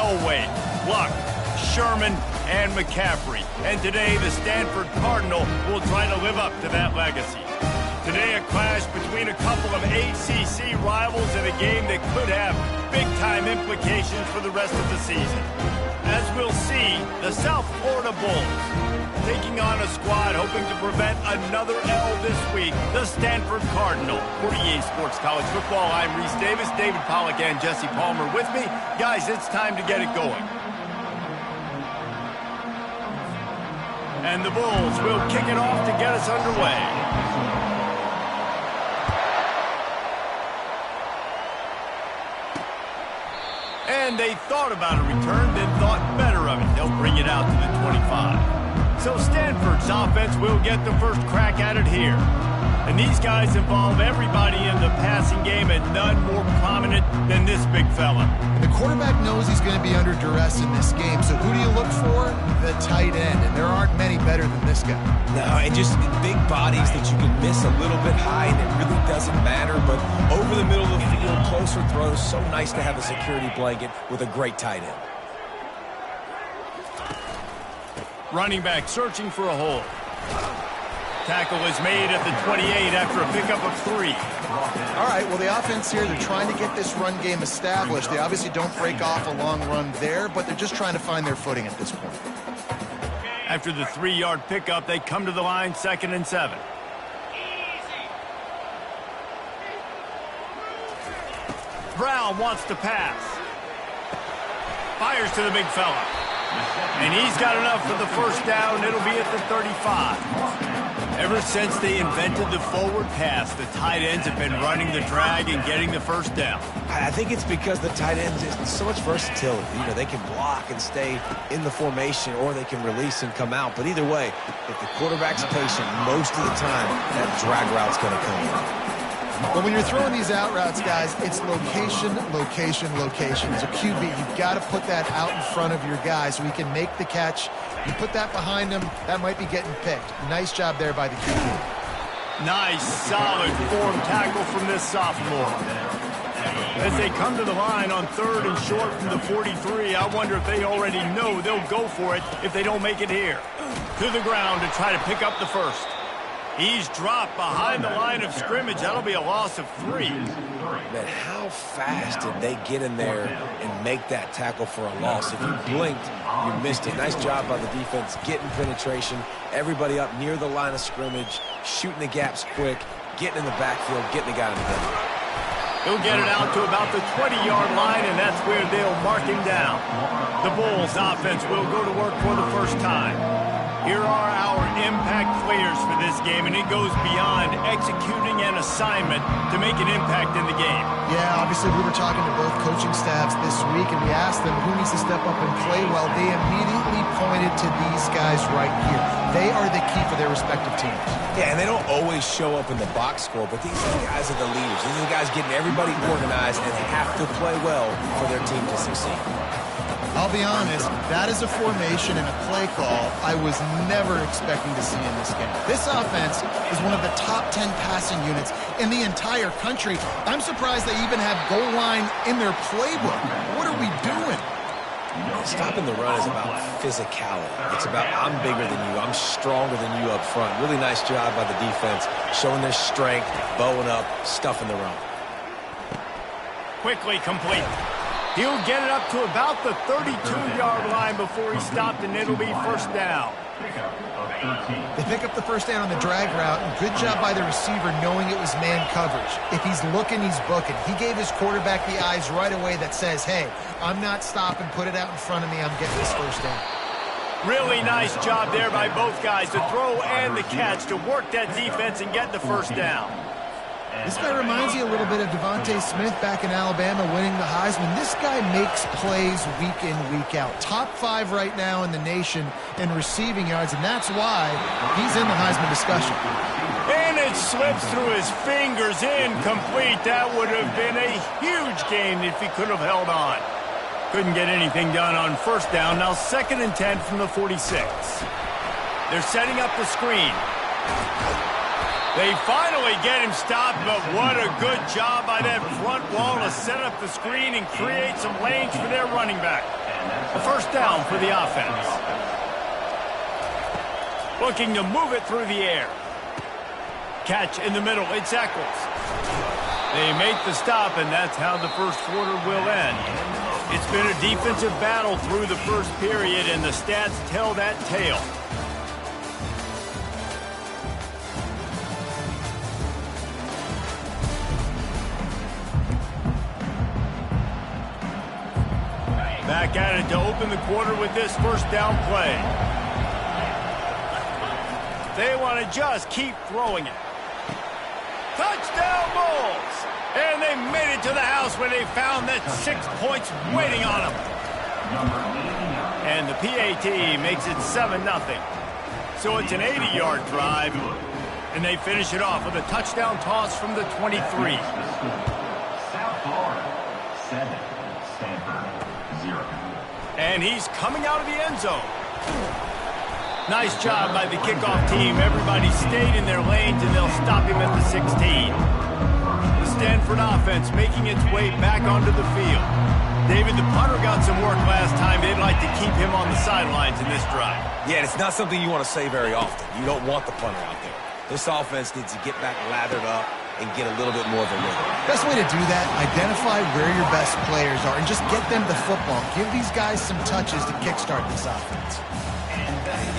Elway, Luck, Sherman, and McCaffrey. And today, the Stanford Cardinal will try to live up to that legacy. Today, a clash between a couple of ACC rivals in a game that could have big-time implications for the rest of the season. As we'll see, the South Florida Bulls taking on a squad hoping to prevent another L this week, the Stanford Cardinal. For EA Sports College Football, I'm Reese Davis, David Pollack, and Jesse Palmer with me. Guys, it's time to get it going. And the Bulls will kick it off to get us underway. And they thought about a return, then thought better of it. They'll bring it out to the 25. So Stanford's offense will get the first crack at it here. And these guys involve everybody in the passing game, and none more prominent than this big fella. The quarterback knows he's going to be under duress in this game, so who do you look for? The tight end, and there aren't many better than this guy. No, and just big bodies that you can miss a little bit high, and it really doesn't matter, but over the middle of the field, closer throws, so nice to have a security blanket with a great tight end. Running back searching for a hole. Tackle is made at the 28 after a pickup of 3. All right, well, the offense here, they're trying to get this run game established. They obviously don't break off a long run there, but they're just trying to find their footing at this point. After the 3-yard pickup, they come to the line, 2nd and 7. Brown wants to pass. Fires to the big fella. And he's got enough for the first down. It'll be at the 35. Ever since they invented the forward pass, the tight ends have been running the drag and getting the first down. I think it's because the tight ends is so much versatility. You know, they can block and stay in the formation, or they can release and come out. But either way, if the quarterback's patient, most of the time, that drag route's going to come in. But when you're throwing these out routes, guys, it's location, location, location. As a QB, you've got to put that out in front of your guy so he can make the catch. You put that behind him, that might be getting picked. Nice job there by the QB. Nice, solid form tackle from this sophomore. As they come to the line on 3rd and short from the 43, I wonder if they already know they'll go for it if they don't make it here. To the ground to try to pick up the first. He's dropped behind the line of scrimmage. That'll be a loss of 3. Man, how fast did they get in there and make that tackle for a loss? If you blinked, you missed it. Nice job by the defense, getting penetration. Everybody up near the line of scrimmage, shooting the gaps quick, getting in the backfield, getting the guy in the middle. He'll get it out to about the 20-yard line, and that's where they'll mark him down. The Bulls offense will go to work for the first time. Here are our impact players for this game, and it goes beyond executing an assignment to make an impact in the game. Yeah, obviously we were talking to both coaching staffs this week, and we asked them who needs to step up and play well. They immediately pointed to these guys right here. They are the key for their respective teams. Yeah, and they don't always show up in the box score, but these are the guys are the leaders. These are the guys getting everybody organized and have to play well for their team to succeed. I'll be honest, that is a formation and a play call I was never expecting to see in this game. This offense is one of the top 10 passing units in the entire country. I'm surprised they even have goal line in their playbook. What are we doing? Stopping the run is about physicality. It's about I'm bigger than you, I'm stronger than you up front. Really nice job by the defense, showing their strength, bowing up, stuffing the run. Quickly complete. He'll get it up to about the 32-yard line before he stopped, and it'll be first down. They pick up the first down on the drag route, and good job by the receiver knowing it was man coverage. If he's looking, he's booking. He gave his quarterback the eyes right away that says, hey, I'm not stopping, put it out in front of me, I'm getting this first down. Really nice job there by both guys, the throw and the catch, to work that defense and get the first down. This guy reminds you a little bit of Devontae Smith back in Alabama winning the Heisman. This guy makes plays week in, week out. Top 5 right now in the nation in receiving yards, and that's why he's in the Heisman discussion. And it slips through his fingers, incomplete. That would have been a huge gain if he could have held on. Couldn't get anything done on first down. Now 2nd and 10 from the 46. They're setting up the screen. They finally get him stopped, but what a good job by that front wall to set up the screen and create some lanes for their running back. A first down for the offense. Looking to move it through the air. Catch in the middle. It's Eccles. They make the stop, and that's how the first quarter will end. It's been a defensive battle through the first period, and the stats tell that tale. Back at it to open the quarter with this first down play. They want to just keep throwing it. Touchdown Bulls! And they made it to the house where they found that 6 points waiting on them. And the PAT makes it 7-0. So it's an 80-yard drive, and they finish it off with a touchdown toss from the 23. South Florida, 7, Stanford, 0. And he's coming out of the end zone. Nice job by the kickoff team. Everybody stayed in their lanes, and they'll stop him at the 16. The Stanford offense making its way back onto the field. David, the punter got some work last time. They'd like to keep him on the sidelines in this drive. Yeah, it's not something you want to say very often. You don't want the punter out there. This offense needs to get back lathered up and get a little bit more of a rhythm. Best way to do that, identify where your best players are and just get them the football. Give these guys some touches to kickstart this offense.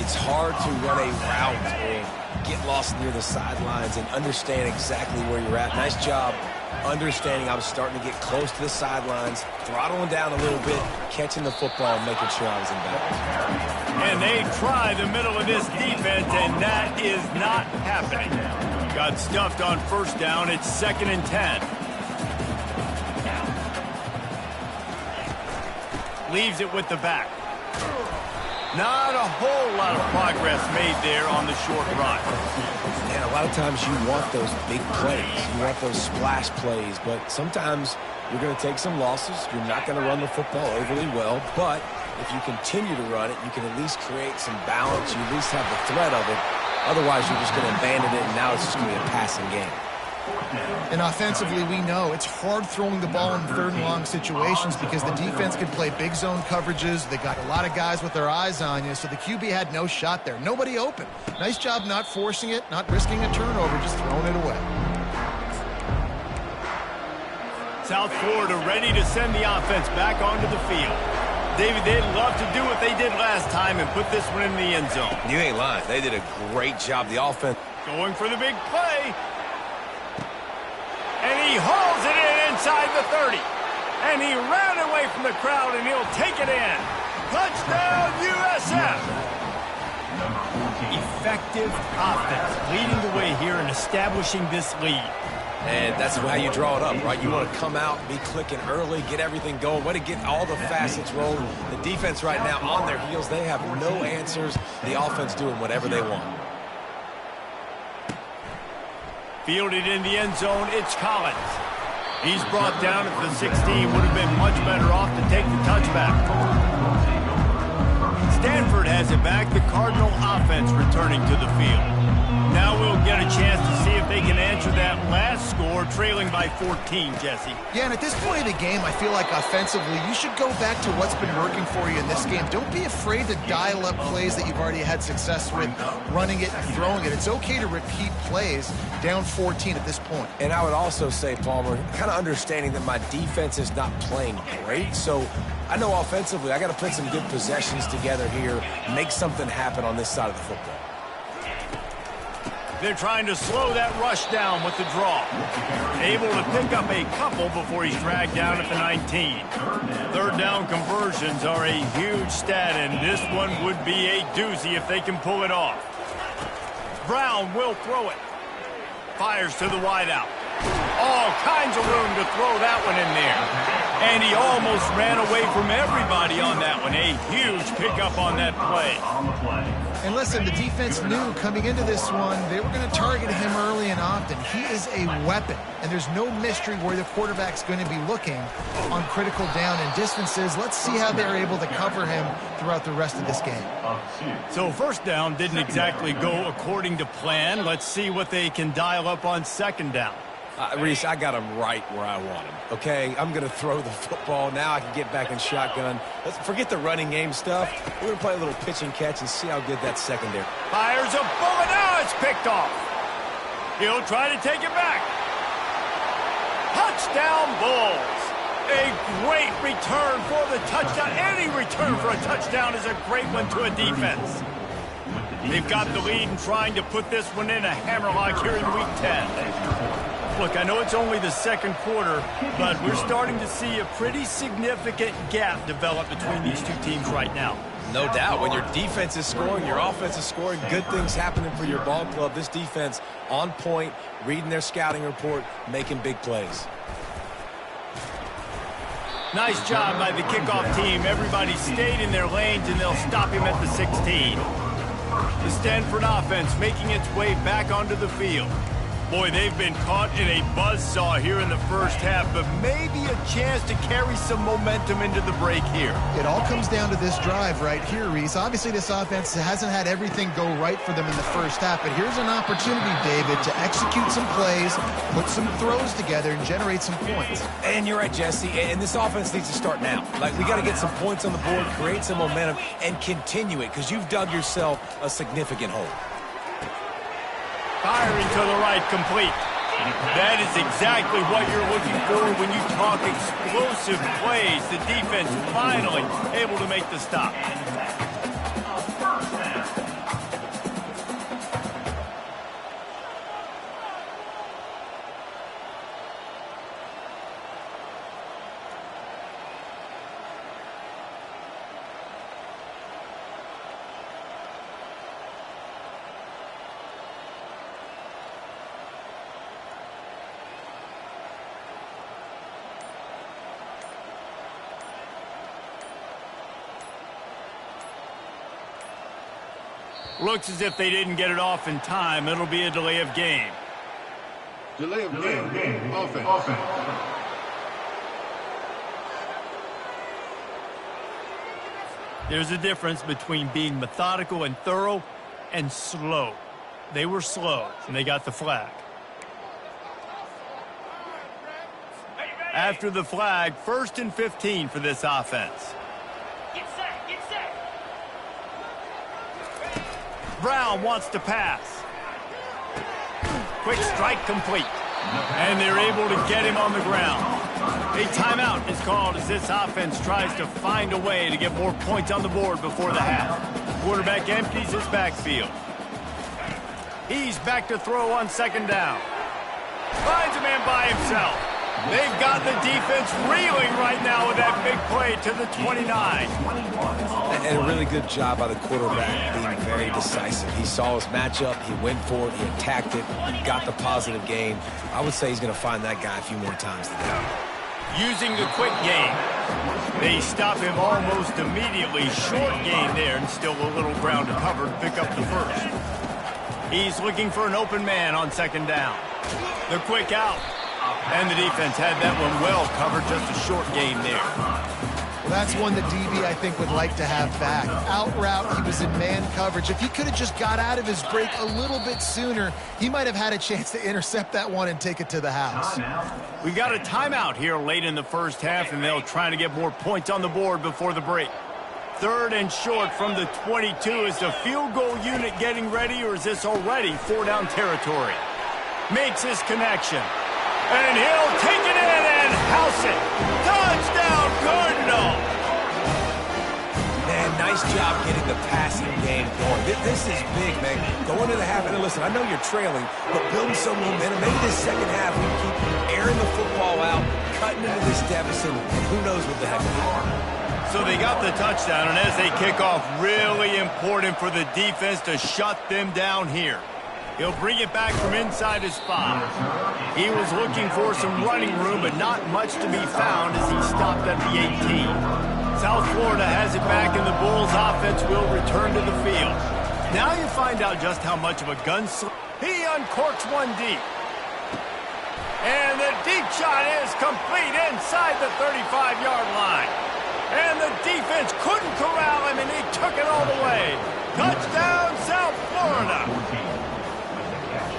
It's hard to run a route or get lost near the sidelines and understand exactly where you're at. Nice job understanding I was starting to get close to the sidelines, throttling down a little bit, catching the football, and making sure I was in bounds. And they try the middle of this defense, and that is not happening. Got stuffed on first down. It's 2nd and 10. Leaves it with the back. Not a whole lot of progress made there on the short run. And a lot of times you want those big plays. You want those splash plays, but sometimes you're going to take some losses. You're not going to run the football overly well, but if you continue to run it, you can at least create some balance. You at least have the threat of it. Otherwise, you're just going to abandon it, and now it's just going to be a passing game. And offensively, we know it's hard throwing the ball in 3rd and long situations because the defense can play big zone coverages. They got a lot of guys with their eyes on you, so the QB had no shot there. Nobody open. Nice job not forcing it, not risking a turnover, just throwing it away. South Florida ready to send the offense back onto the field. David, they'd love to do what they did last time and put this one in the end zone. You ain't lying. They did a great job. The offense going for the big play. And he hauls it in inside the 30. And he ran away from the crowd, and he'll take it in. Touchdown, USF! Effective offense leading the way here and establishing this lead. And that's how you draw it up, right? You want to come out, be clicking early, get everything going, way to get all the facets rolling. The defense right now on their heels, they have no answers. The offense doing whatever they want. Fielded in the end zone, it's Collins. He's brought down at the 16. Would have been much better off to take the touchback. Stanford has it back. The Cardinal offense returning to the field. Now we'll get a chance to see if they can answer that last score, trailing by 14, Jesse. Yeah, and at this point of the game, I feel like offensively, you should go back to what's been working for you in this game. Don't be afraid to dial up plays that you've already had success with, running it and throwing it. It's okay to repeat plays down 14 at this point. And I would also say, Palmer, kind of understanding that my defense is not playing great, so I know offensively I got to put some good possessions together here, make something happen on this side of the football. They're trying to slow that rush down with the draw. Able to pick up a couple before he's dragged down at the 19. 3rd down conversions are a huge stat, and this one would be a doozy if they can pull it off. Brown will throw it. Fires to the wideout. All kinds of room to throw that one in there. And he almost ran away from everybody on that one. A huge pickup on that play. And listen, the defense knew coming into this one, they were going to target him early and often. He is a weapon, and there's no mystery where the quarterback's going to be looking on critical down and distances. Let's see how they're able to cover him throughout the rest of this game. So first down didn't exactly go according to plan. Let's see what they can dial up on 2nd down. Reese, I got him right where I want him, okay? I'm going to throw the football. Now I can get back in shotgun. Let's forget the running game stuff. We're going to play a little pitch and catch and see how good that secondary. Fires a bullet. Now it's picked off. He'll try to take it back. Touchdown, Bulls. A great return for the touchdown. Any return for a touchdown is a great one to a defense. They've got the lead and trying to put this one in a hammerlock here in Week 10. Look, I know it's only the second quarter, but we're starting to see a pretty significant gap develop between these two teams right now. No doubt. When your defense is scoring, your offense is scoring, good things happening for your ball club. This defense on point, reading their scouting report, making big plays. Nice job by the kickoff team. Everybody stayed in their lanes, and they'll stop him at the 16. The Stanford offense making its way back onto the field. Boy, they've been caught in a buzzsaw here in the first half, but maybe a chance to carry some momentum into the break here. It all comes down to this drive right here, Reese. Obviously, this offense hasn't had everything go right for them in the first half, but here's an opportunity, David, to execute some plays, put some throws together, and generate some points. And you're right, Jesse, and this offense needs to start now. Like, we got to get some points on the board, create some momentum, and continue it, because you've dug yourself a significant hole. Firing to the right, complete. That is exactly what you're looking for when you talk explosive plays. The defense finally able to make the stop. Looks as if they didn't get it off in time. It'll be a delay of game. Delay of game. Offense. There's a difference between being methodical and thorough and slow. They were slow, and they got the flag. After the flag, 1st and 15 for this offense. Brown wants to pass. Quick strike complete. And they're able to get him on the ground. A timeout is called as this offense tries to find a way to get more points on the board before the half. Quarterback empties his backfield. He's back to throw on 2nd down. Finds a man by himself. They've got the defense reeling right now with that big play to the 29. And a really good job by the quarterback being very decisive. He saw his matchup, he went for it, he attacked it, got the positive gain. I would say he's going to find that guy a few more times today. Using the quick game. They stop him almost immediately. Short gain there, and still a little ground to cover to pick up the first. He's looking for an open man on 2nd down. The quick out. And the defense had that one well covered, just a short gain there. Well, that's one that DB, I think, would like to have back. Out route, he was in man coverage. If he could have just got out of his break a little bit sooner, he might have had a chance to intercept that one and take it to the house. We got a timeout here late in the first half, and they'll try to get more points on the board before the break. 3rd and short from the 22. Is the field goal unit getting ready, or is this already 4-down territory? Makes his connection. And he'll take it in and house it. Touchdown, Cardinal! Man, nice job getting the passing game going. This is big, man. Going into the half, and listen, I know you're trailing, but building some momentum. Maybe this second half we keep airing the football out, cutting into this deficit, and who knows what the heck will happen. So they got the touchdown, and as they kick off, really important for the defense to shut them down here. He'll bring it back from inside his spot. He was looking for some running room, but not much to be found as he stopped at the 18. South Florida has it back, and the Bulls offense will return to the field. Now you find out just how much of a gunslinger. He uncorks one deep. And the deep shot is complete inside the 35-yard line. And the defense couldn't corral him, and he took it all the way. Touchdown, South Florida.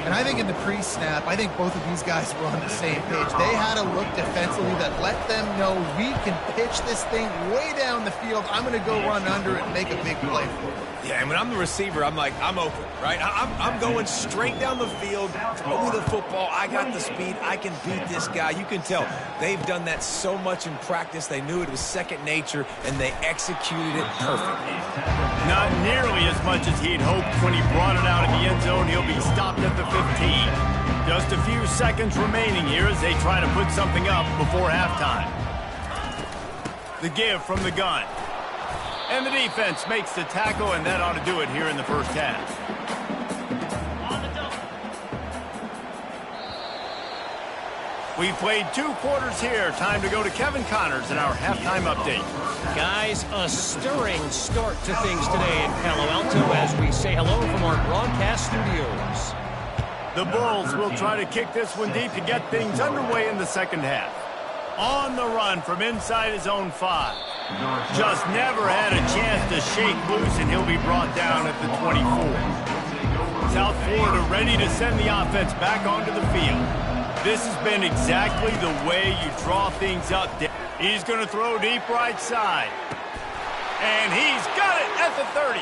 And And I think in the pre-snap, I think both of these guys were on the same page. They had a look defensively that let them know we can pitch this thing way down the field. I'm going to go run under it and make a big play for it. Yeah, and when I'm the receiver, I'm like, I'm open, right? I'm going straight down the field, throw me the football. I got the speed. I can beat this guy. You can tell they've done that so much in practice. They knew it was second nature, and they executed it perfectly. Not nearly as much as he'd hoped when he brought it out of the end zone. He'll be stopped at the 15. Just a few seconds remaining here as they try to put something up before halftime. The give from the gun. And the defense makes the tackle, and that ought to do it here in the first half. We've played 2 quarters here. Time to go to Kevin Connors in our halftime update. Guys, a stirring start to things today in Palo Alto as we say hello from our broadcast studios. The Bulls will try to kick this one deep to get things underway in the second half. On the run from inside his own 5. Just never had a chance to shake loose, and he'll be brought down at the 24. South Florida ready to send the offense back onto the field. This has been exactly the way you draw things up. He's going to throw deep right side. And he's got it at the 30.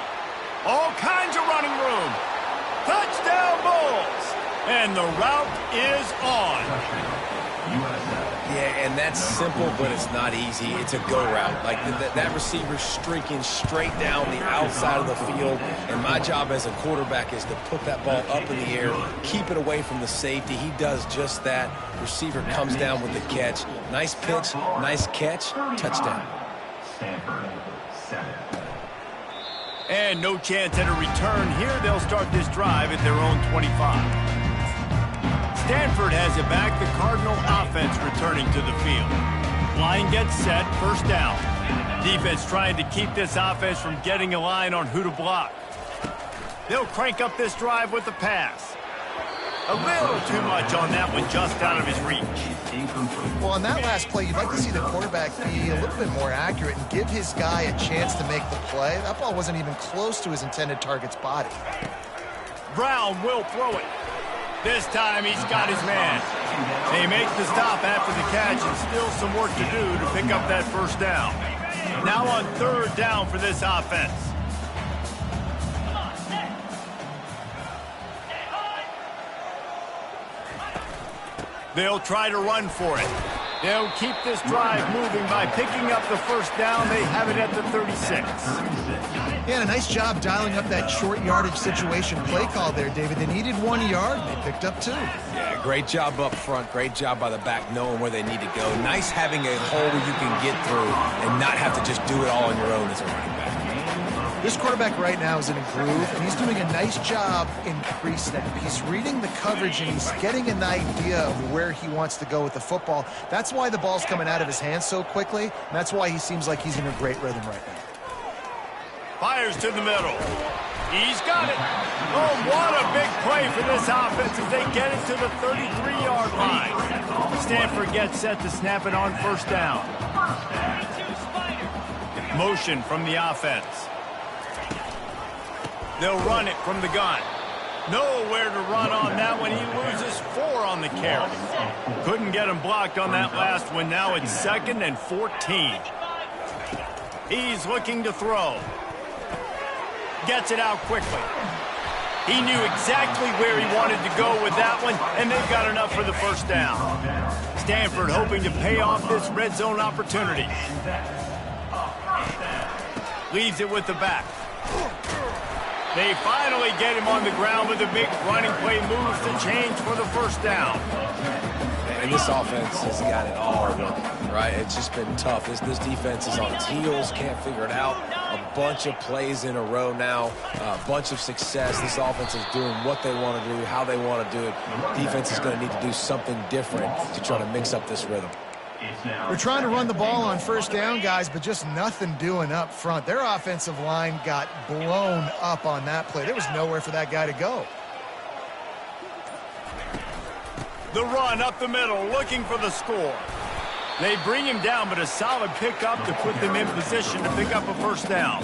All kinds of running room. Touchdown Bulls. And the route is on. Yeah, and that's simple, but it's not easy. It's a go route. Like that receiver's streaking straight down the outside of the field, and my job as a quarterback is to put that ball up in the air, keep it away from the safety. He does just that. Receiver comes down with the catch. Nice pitch, nice catch, touchdown. Stanford, 7. And no chance at a return here. They'll start this drive at their own 25. Stanford has it back. The Cardinal offense returning to the field. Line gets set. First down. Defense trying to keep this offense from getting a line on who to block. They'll crank up this drive with the pass. A little too much on that one, just out of his reach. Well, on that last play, you'd like to see the quarterback be a little bit more accurate and give his guy a chance to make the play. That ball wasn't even close to his intended target's body. Brown will throw it. This time he's got his man. They make the stop after the catch, and still some work to do to pick up that first down. Now on 3rd down for this offense. They'll try to run for it. They'll keep this drive moving by picking up the first down. They have it at the 36. Yeah, a nice job dialing up that short yardage situation play call there, David. They needed 1 yard, and they picked up 2. Yeah, great job up front. Great job by the back knowing where they need to go. Nice having a hole where you can get through and not have to just do it all on your own as a running back. This quarterback right now is in a groove, and he's doing a nice job in pre-snap. He's reading the coverage, and he's getting an idea of where he wants to go with the football. That's why the ball's coming out of his hands so quickly, and that's why he seems like he's in a great rhythm right now. Fires to the middle. He's got it. Oh, what a big play for this offense as they get it to the 33-yard line. Stanford gets set to snap it on first down. Motion from the offense. They'll run it from the gun. Nowhere to run on that one. He loses 4 on the carry. Couldn't get him blocked on that last one. Now it's 2nd and 14. He's looking to throw. Gets it out quickly. He knew exactly where he wanted to go with that one, and they've got enough for the first down. Stanford hoping to pay off this red zone opportunity. Leaves it with the back. They finally get him on the ground with a big running play, moves the change for the first down. And this offense has got it all working, right? It's just been tough. This defense is on its heels, can't figure it out. A bunch of plays in a row now, a bunch of success. This offense is doing what they want to do, how they want to do it. Defense is going to need to do something different to try to mix up this rhythm. We're trying to run the ball on first down, guys, but just nothing doing up front. Their offensive line got blown up on that play. There was nowhere for that guy to go. The run up the middle, looking for the score. They bring him down, but a solid pickup to put them in position to pick up a first down.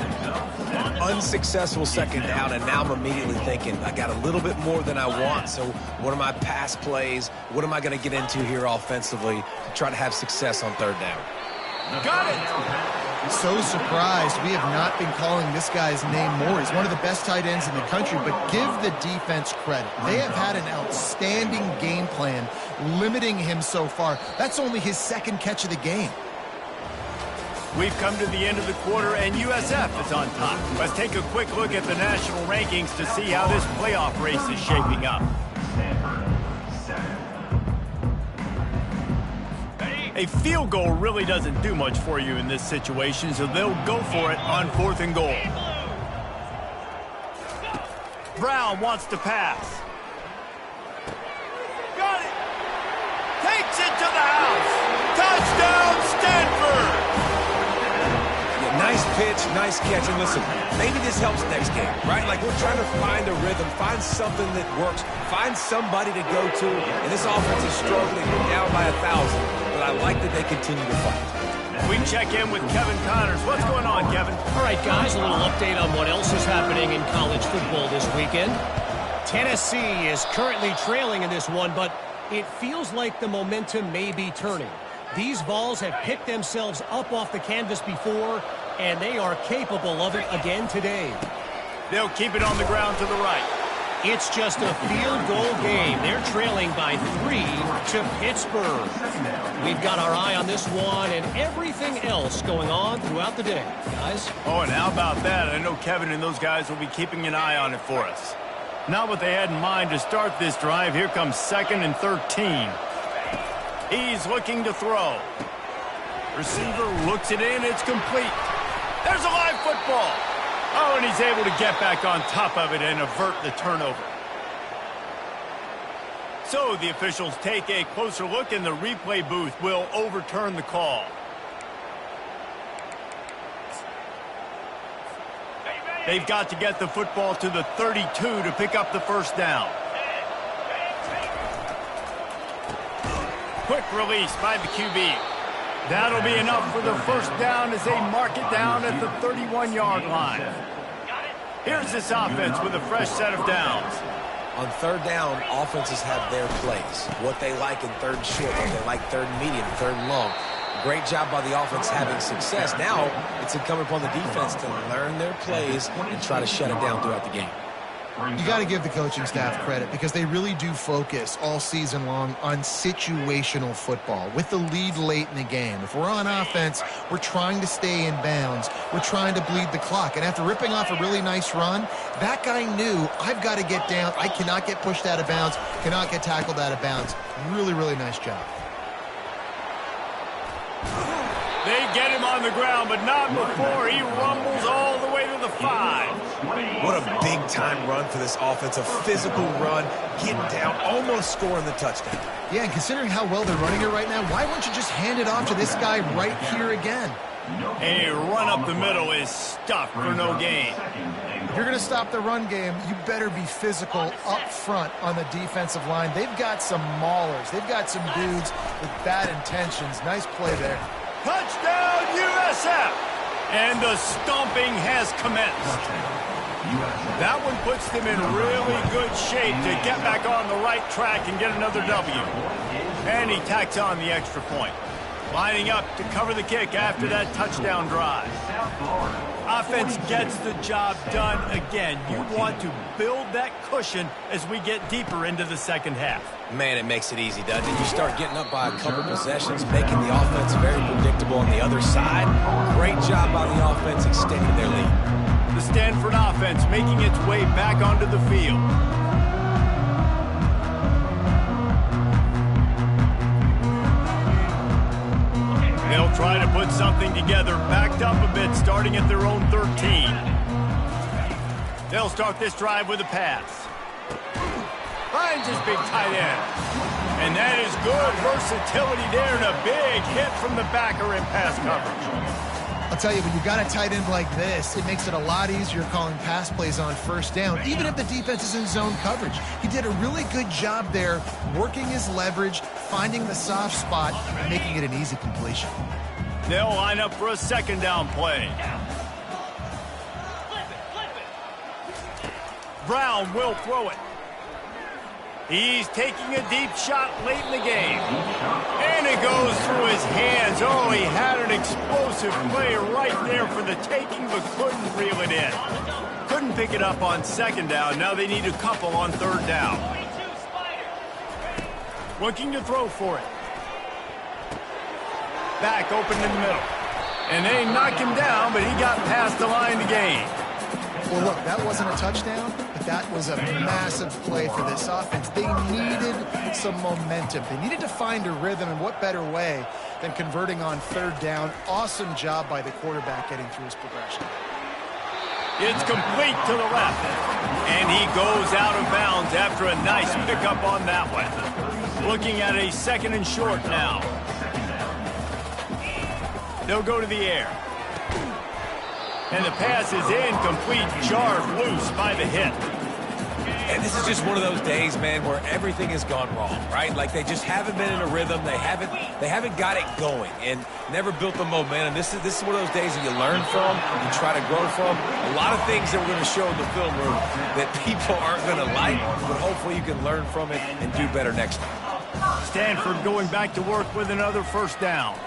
Unsuccessful second down, and now I'm immediately thinking, I got a little bit more than I want, so what are my pass plays? What am I going to get into here offensively to try to have success on third down? Got it! So surprised we have not been calling this guy's name more. He's one of the best tight ends in the country, but give the defense credit. They have had an outstanding game plan limiting him so far. That's only his second catch of the game. We've come to the end of the quarter, and USF is on top. Let's take a quick look at the national rankings to see how this playoff race is shaping up. A field goal really doesn't do much for you in this situation, so they'll go for it on 4th and goal. Brown wants to pass. Got it! Takes it to the house! Touchdown, Stanford! Nice pitch, nice catch, and listen, maybe this helps next game, right? Like, we're trying to find a rhythm, find something that works, find somebody to go to, and this offense is struggling, down by 1,000, but I like that they continue to fight. We check in with Kevin Connors. What's going on, Kevin? All right, guys, a little update on what else is happening in college football this weekend. Tennessee is currently trailing in this one, but it feels like the momentum may be turning. These Vols have picked themselves up off the canvas before, and they are capable of it again today. They'll keep it on the ground to the right. It's just a field goal game. They're trailing by 3 to Pittsburgh. We've got our eye on this one and everything else going on throughout the day, guys. Oh, and how about that? I know Kevin and those guys will be keeping an eye on it for us. Not what they had in mind to start this drive. Here comes 2nd and 13. He's looking to throw. Receiver looks it in. It's complete. There's a live football. Oh, and he's able to get back on top of it and avert the turnover. So the officials take a closer look, and the replay booth will overturn the call. They've got to get the football to the 32 to pick up the first down. Quick release by the QB. That'll be enough for the first down as they mark it down at the 31-yard line. Here's this offense with a fresh set of downs. On third down, offenses have their plays. What they like in third and short, what they like third and medium, third and long. Great job by the offense having success. Now it's incumbent upon the defense to learn their plays and try to shut it down throughout the game. You got to give the coaching staff credit because they really do focus all season long on situational football with the lead late in the game. If we're on offense, we're trying to stay in bounds. We're trying to bleed the clock. And after ripping off a really nice run, that guy knew, I've got to get down. I cannot get pushed out of bounds, cannot get tackled out of bounds. Really, really nice job. They get him on the ground, but not before he rumbles all the way to the 5. What a big-time run for this offense. A physical run, getting down, almost scoring the touchdown. Yeah, and considering how well they're running it right now, why won't you just hand it off to this guy right here again? A run up the middle is stuffed for no gain. If you're going to stop the run game, you better be physical up front on the defensive line. They've got some maulers. They've got some dudes with bad intentions. Nice play there. Touchdown, USF! And the stomping has commenced. That one puts them in really good shape to get back on the right track and get another W. And he tacks on the extra point. Lining up to cover the kick after that touchdown drive. Offense gets the job done again. You want to build that cushion as we get deeper into the second half. Man, it makes it easy, doesn't it? You start getting up by a couple possessions, making the offense very predictable on the other side. Great job by the offense extending their lead. The Stanford offense making its way back onto the field. They'll try to put something together, backed up a bit, starting at their own 13. They'll start this drive with a pass. Finds his big tight end. And that is good versatility there and a big hit from the backer in pass coverage. I'll tell you, when you got a tight end like this, it makes it a lot easier calling pass plays on first down, even if the defense is in zone coverage. He did a really good job there, working his leverage, finding the soft spot, and making it an easy completion. They'll line up for a second down play. Brown will throw it. He's taking a deep shot late in the game. And it goes through his hands. Oh, he had an explosive play right there for the taking, but couldn't reel it in. Couldn't pick it up on second down. Now they need a couple on third down. Looking to throw for it. Back open in the middle. And they knock him down, but he got past the line to gain. Well, look, that wasn't a touchdown, but that was a massive play for this offense. They needed some momentum. They needed to find a rhythm, and what better way than converting on third down. Awesome job by the quarterback getting through his progression. It's complete to the left, and he goes out of bounds after a nice pickup on that one. Looking at a second and short now. They'll go to the air. And the pass is incomplete, jarred loose by the hit. And this is just one of those days, man, where everything has gone wrong, right? Like they just haven't been in a rhythm. They haven't got it going and never built the momentum. This is one of those days that you learn from, you try to grow from. A lot of things that we're going to show in the film room that people aren't going to like, but hopefully you can learn from it and do better next time. Stanford going back to work with another first down.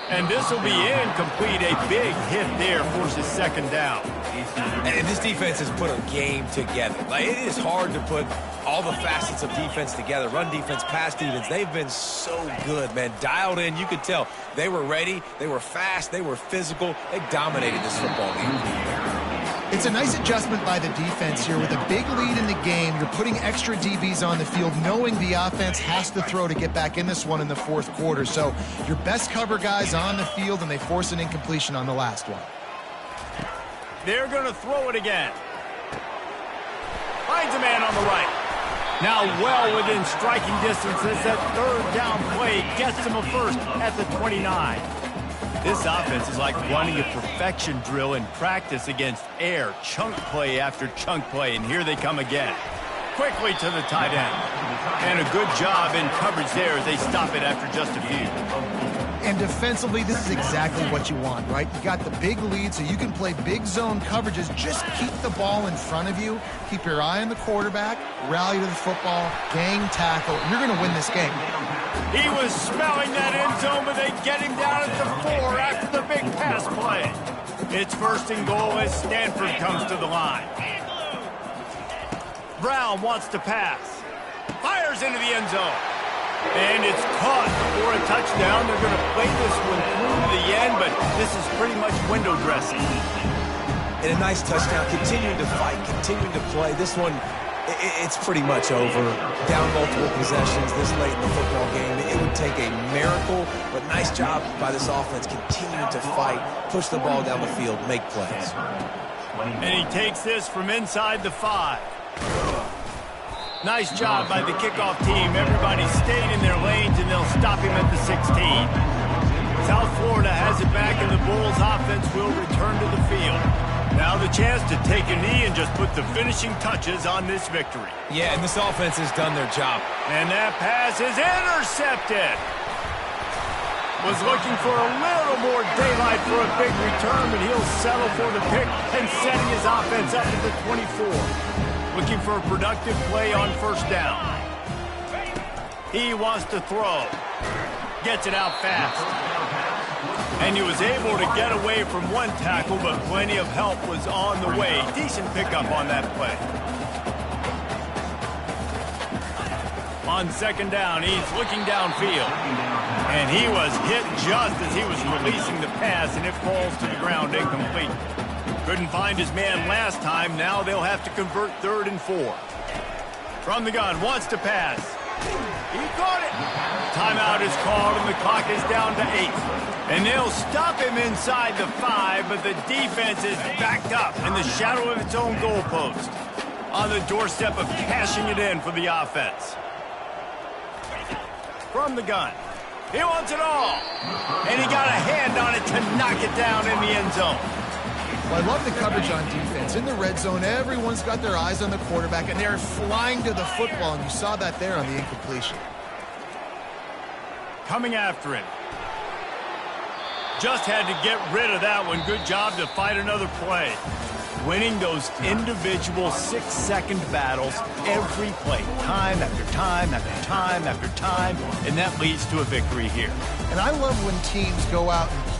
And this will be incomplete. A big hit there forces second down. And this defense has put a game together. Like, it is hard to put all the facets of defense together. Run defense, pass defense. They've been so good, man. Dialed in. You could tell they were ready. They were fast. They were physical. They dominated this football game. It's a nice adjustment by the defense here. With a big lead in the game, you're putting extra DBs on the field, knowing the offense has to throw to get back in this one in the fourth quarter. So your best cover guys on the field, and they force an incompletion on the last one. They're going to throw it again. Finds a man on the right. Now well within striking distance as that third down play gets him a first at the 29. This offense is like running a perfection drill in practice against air. Chunk play after chunk play, and here they come again. Quickly to the tight end. And a good job in coverage there as they stop it after just a few. And defensively, this is exactly what you want, right? You got the big lead, so you can play big zone coverages. Just keep the ball in front of you. Keep your eye on the quarterback. Rally to the football. Gang tackle. You're going to win this game. He was smelling that end zone, but they get him down at the 4 after the big pass play. It's first and goal as Stanford comes to the line. Brown wants to pass. Fires into the end zone. And it's caught for a touchdown. They're going to play this one through to the end, but this is pretty much window dressing. And a nice touchdown. Continuing to fight, continuing to play. This one, it's pretty much over. Down multiple possessions this late in the football game. It would take a miracle, but nice job by this offense continuing to fight, push the ball down the field, make plays. And he takes this from inside the 5. Nice job by the kickoff team. Everybody stayed in their lanes, and they'll stop him at the 16. South Florida has it back, and the Bulls offense will return to the field. Now the chance to take a knee and just put the finishing touches on this victory. Yeah, and this offense has done their job. And that pass is intercepted. Was looking for a little more daylight for a big return, but he'll settle for the pick and setting his offense up at the 24. Looking for a productive play on first down. He wants to throw. Gets it out fast. And he was able to get away from one tackle, but plenty of help was on the way. Decent pickup on that play. On second down, he's looking downfield. And he was hit just as he was releasing the pass, and it falls to the ground incomplete. Couldn't find his man last time. Now they'll have to convert 3rd and 4. From the gun, wants to pass. He caught it. Timeout is called, and the clock is down to 8. And they'll stop him inside the 5, but the defense is backed up in the shadow of its own goalpost. On the doorstep of cashing it in for the offense. From the gun. He wants it all. And he got a hand on it to knock it down in the end zone. Well, I love the coverage on defense. In the red zone, everyone's got their eyes on the quarterback, and they're flying to the football, and you saw that there on the incompletion. Coming after him. Just had to get rid of that one. Good job to fight another play. Winning those individual 6-second battles every play, time after time after time after time, and that leads to a victory here. And I love when teams go out and